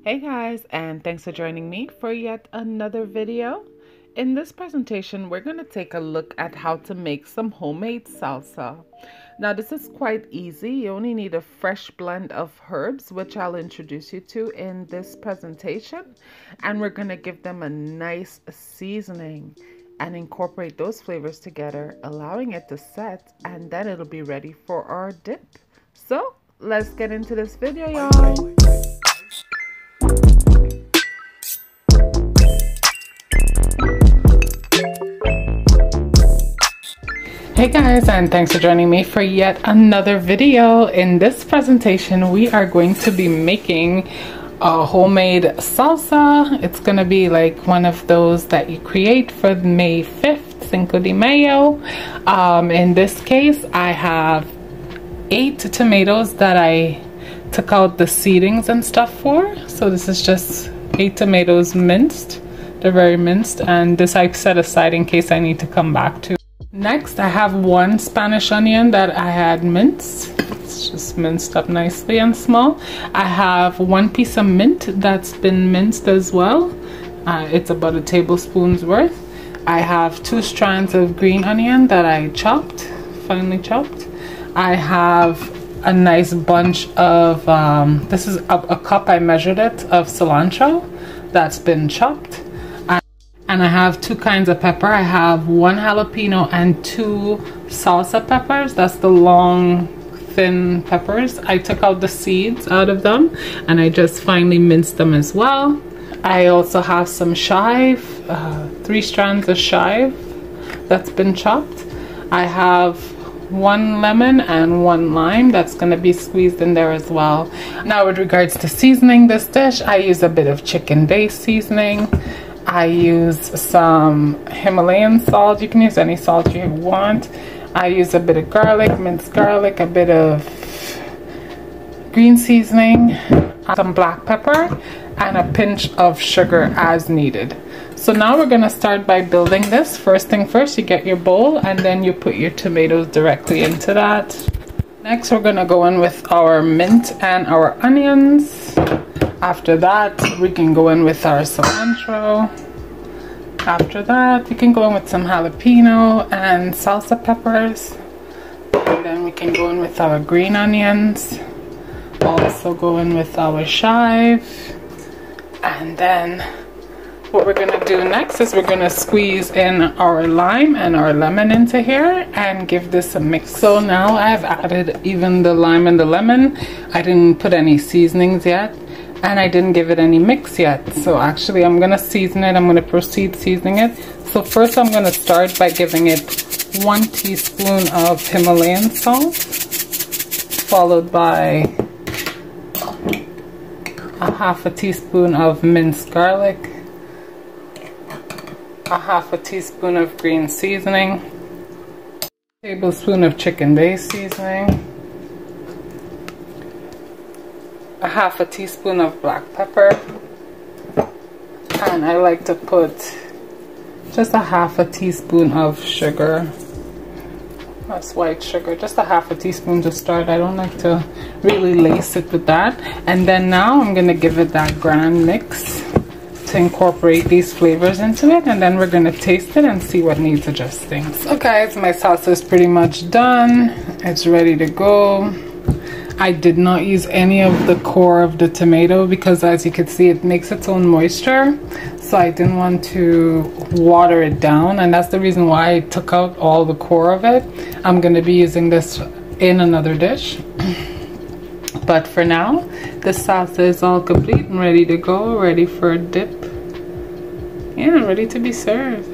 Hey guys, and thanks for joining me for yet another video. In this presentation, we're going to take a look at how to make some homemade salsa. Now, this is quite easy. You only need a fresh blend of herbs, which I'll introduce you to in this presentation. And we're going to give them a nice seasoning and incorporate those flavors together, allowing it to set, and then it'll be ready for our dip. So, let's get into this video, y'all. Hey guys, and thanks for joining me for yet another video. In this presentation, we are going to be making a homemade salsa. It's gonna be like one of those that you create for May 5th, Cinco de Mayo. In this case, I have 8 tomatoes that I took out the seedings and stuff for. So this is just 8 tomatoes minced. They're very minced, and this I set aside in case I need to come back to. Next, I have 1 Spanish onion that I had minced. It's just minced up nicely and small. I have 1 piece of mint that's been minced as well. It's about a tablespoon's worth. I have 2 strands of green onion that I chopped, finely chopped. I have a nice bunch of, this is a cup, I measured it, of cilantro that's been chopped. And I have 2 kinds of pepper. I have 1 jalapeno and 2 salsa peppers. That's the long, thin peppers. I took out the seeds out of them and I just finely minced them as well. I also have some chive, 3 strands of chive that's been chopped. I have 1 lemon and 1 lime that's going to be squeezed in there as well. Now, with regards to seasoning this dish, I use a bit of chicken-based seasoning. I use some Himalayan salt. You can use any salt you want. I use a bit of garlic, minced garlic, a bit of green seasoning, some black pepper, and a pinch of sugar as needed. So now we're going to start by building this. First thing first, you get your bowl and then you put your tomatoes directly into that. Next, we're going to go in with our mint and our onions. After that, we can go in with our cilantro. After that, we can go in with some jalapeno and salsa peppers. And then we can go in with our green onions. Also go in with our chive. And then what we're going to do next is we're going to squeeze in our lime and our lemon into here and give this a mix. So now I've added even the lime and the lemon. I didn't put any seasonings yet. And I didn't give it any mix yet. So actually I'm going to season it. I'm going to proceed seasoning it. So first I'm going to start by giving it 1 teaspoon of Himalayan salt, followed by a 1/2 teaspoon of minced garlic, a 1/2 teaspoon of green seasoning, a tablespoon of chicken-based seasoning, a 1/2 teaspoon of black pepper, and I like to put just a 1/2 teaspoon of sugar. That's white sugar, just a 1/2 teaspoon to start. I don't like to really lace it with that. And then now I'm gonna give it that grand mix to incorporate these flavors into it, and then we're gonna taste it and see what needs adjusting. So guys, my salsa is pretty much done. It's ready to go. I did not use any of the core of the tomato because, as you can see, it makes its own moisture. So I didn't want to water it down, and that's the reason why I took out all the core of it. I'm going to be using this in another dish. But for now, the salsa is all complete and ready to go, ready for a dip. Yeah, ready to be served.